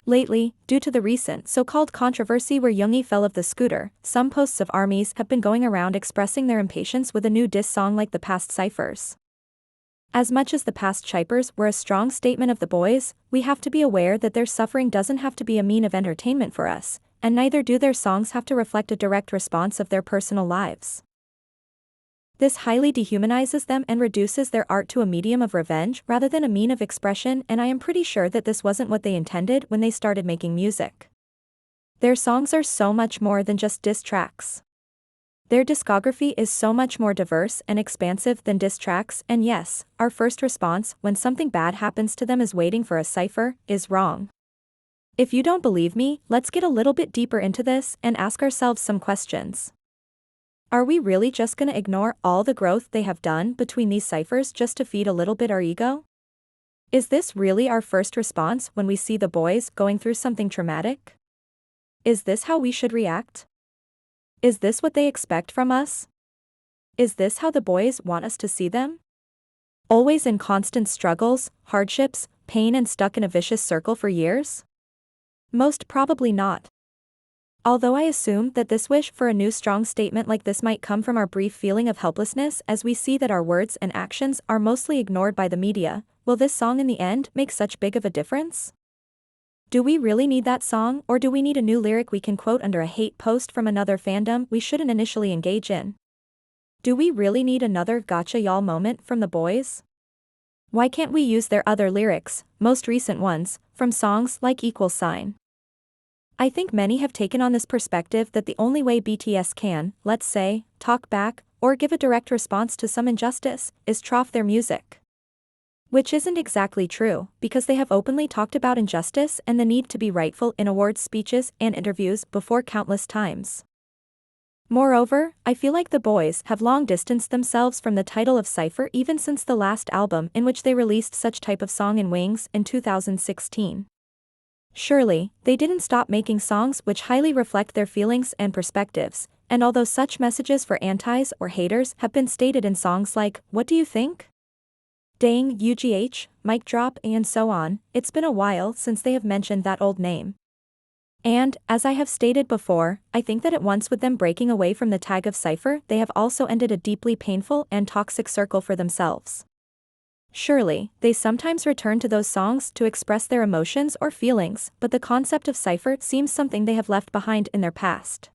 Lately, due to the recent so-called controversy where Yoongi fell off the scooter, some posts of ARMYs have been going around expressing their impatience with a new diss song like the past cyphers. As much as the past cyphers were a strong statement of the boys, we have to be aware that their suffering doesn't have to be a mean of entertainment for us, and neither do their songs have to reflect a direct response of their personal lives. This highly dehumanizes them and reduces their art to a medium of revenge rather than a mean of expression, and I am pretty sure that this wasn't what they intended when they started making music. Their songs are so much more than just diss tracks. Their discography is so much more diverse and expansive than diss tracks, and yes, our first response when something bad happens to them is waiting for a cypher, is wrong. If you don't believe me, let's get a little bit deeper into this and ask ourselves some questions. Are we really just gonna ignore all the growth they have done between these cyphers just to feed a little bit our ego? Is this really our first response when we see the boys going through something traumatic? Is this how we should react? Is this what they expect from us? Is this how the boys want us to see them? Always in constant struggles, hardships, pain and stuck in a vicious circle for years? Most probably not. Although I assume that this wish for a new strong statement like this might come from our brief feeling of helplessness as we see that our words and actions are mostly ignored by the media, will this song in the end make such big of a difference? Do we really need that song, or do we need a new lyric we can quote under a hate post from another fandom we shouldn't initially engage in? Do we really need another gotcha y'all moment from the boys? Why can't we use their other lyrics, most recent ones, from songs like $? I think many have taken on this perspective that the only way BTS can, let's say, talk back, or give a direct response to some injustice, is trough their music. Which isn't exactly true, because they have openly talked about injustice and the need to be rightful in awards speeches and interviews before countless times. Moreover, I feel like the boys have long distanced themselves from the title of cypher even since the last album in which they released such type of song in Wings in 2016. Surely, they didn't stop making songs which highly reflect their feelings and perspectives, and although such messages for antis or haters have been stated in songs like, What Do You Think? Dang, UGH, Mic Drop and so on, it's been a while since they have mentioned that old name. And, as I have stated before, I think that at once with them breaking away from the tag of cypher they have also ended a deeply painful and toxic circle for themselves. Surely, they sometimes return to those songs to express their emotions or feelings, but the concept of cypher seems something they have left behind in their past.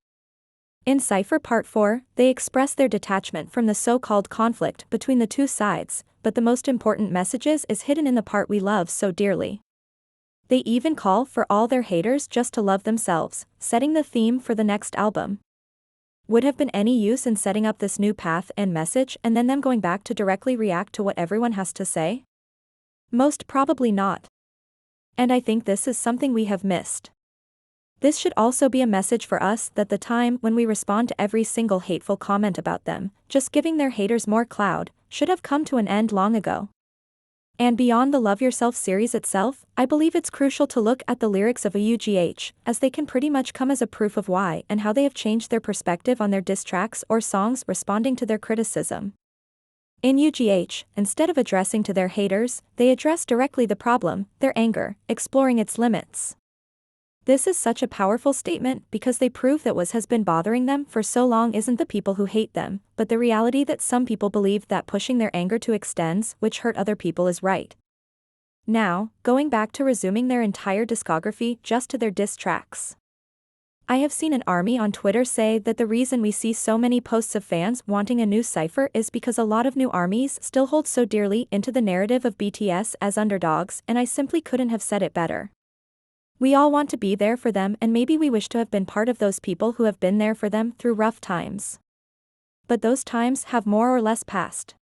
In Cypher Part 4, they express their detachment from the so-called conflict between the two sides, but the most important messages is hidden in the part we love so dearly. They even call for all their haters just to love themselves, setting the theme for the next album. Would have been any use in setting up this new path and message and then them going back to directly react to what everyone has to say? Most probably not. And I think this is something we have missed. This should also be a message for us that the time when we respond to every single hateful comment about them, just giving their haters more clout, should have come to an end long ago. And beyond the Love Yourself series itself, I believe it's crucial to look at the lyrics of a UGH, as they can pretty much come as a proof of why and how they have changed their perspective on their diss tracks or songs responding to their criticism. In UGH, instead of addressing to their haters, they address directly the problem, their anger, exploring its limits. This is such a powerful statement because they prove that what has been bothering them for so long isn't the people who hate them, but the reality that some people believe that pushing their anger to extents which hurt other people is right. Now, going back to resuming their entire discography just to their diss tracks. I have seen an army on Twitter say that the reason we see so many posts of fans wanting a new cypher is because a lot of new armies still hold so dearly into the narrative of BTS as underdogs, and I simply couldn't have said it better. We all want to be there for them, and maybe we wish to have been part of those people who have been there for them through rough times. But those times have more or less passed.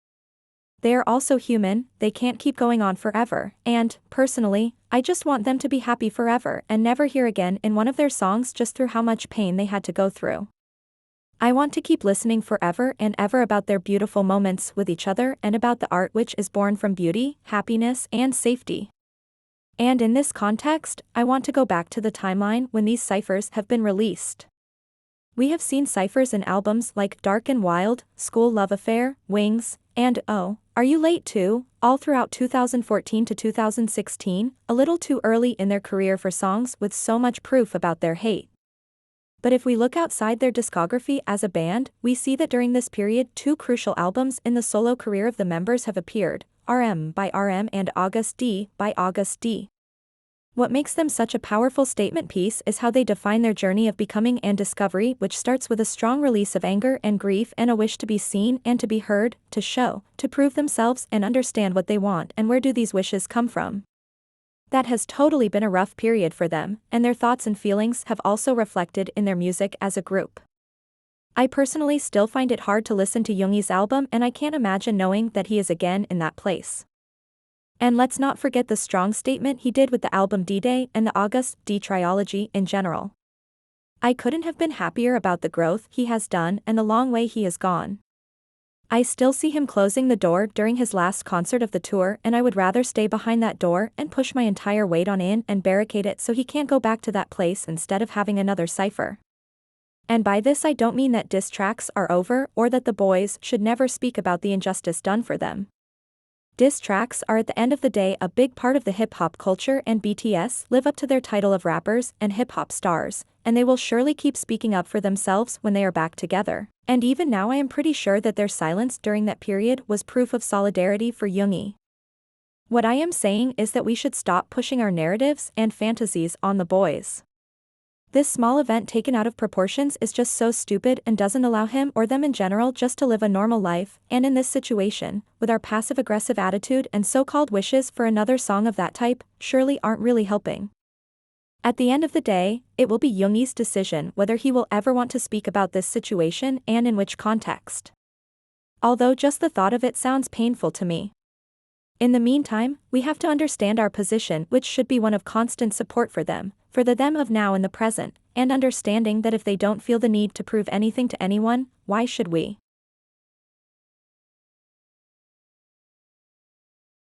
They are also human, they can't keep going on forever, and, personally, I just want them to be happy forever and never hear again in one of their songs just through how much pain they had to go through. I want to keep listening forever and ever about their beautiful moments with each other and about the art which is born from beauty, happiness, and safety. And in this context, I want to go back to the timeline when these cyphers have been released. We have seen cyphers in albums like Dark and Wild, School Love Affair, Wings, and Oh, Are you late too? All throughout 2014 to 2016, a little too early in their career for songs with so much proof about their hate. But if we look outside their discography as a band, we see that during this period 2 crucial albums in the solo career of the members have appeared, RM by RM and August D by August D. What makes them such a powerful statement piece is how they define their journey of becoming and discovery, which starts with a strong release of anger and grief and a wish to be seen and to be heard, to show, to prove themselves and understand what they want and where do these wishes come from. That has totally been a rough period for them, and their thoughts and feelings have also reflected in their music as a group. I personally still find it hard to listen to yoongi's album, and I can't imagine knowing that he is again in that place. And let's not forget the strong statement he did with the album D-Day and the August D trilogy in general. I couldn't have been happier about the growth he has done and the long way he has gone. I still see him closing the door during his last concert of the tour, and I would rather stay behind that door and push my entire weight on in and barricade it so he can't go back to that place instead of having another cypher. And by this I don't mean that diss tracks are over or that the boys should never speak about the injustice done for them. Diss tracks are at the end of the day a big part of the hip-hop culture, and BTS live up to their title of rappers and hip-hop stars, and they will surely keep speaking up for themselves when they are back together. And even now I am pretty sure that their silence during that period was proof of solidarity for yoongi. What I am saying is that we should stop pushing our narratives and fantasies on the boys. This small event taken out of proportions is just so stupid and doesn't allow him or them in general just to live a normal life, and in this situation, with our passive-aggressive attitude and so-called wishes for another song of that type, surely aren't really helping. At the end of the day, it will be yoongi's decision whether he will ever want to speak about this situation and in which context. Although just the thought of it sounds painful to me. In the meantime, we have to understand our position, which should be one of constant support for them of now and the present, and understanding that if they don't feel the need to prove anything to anyone, why should we?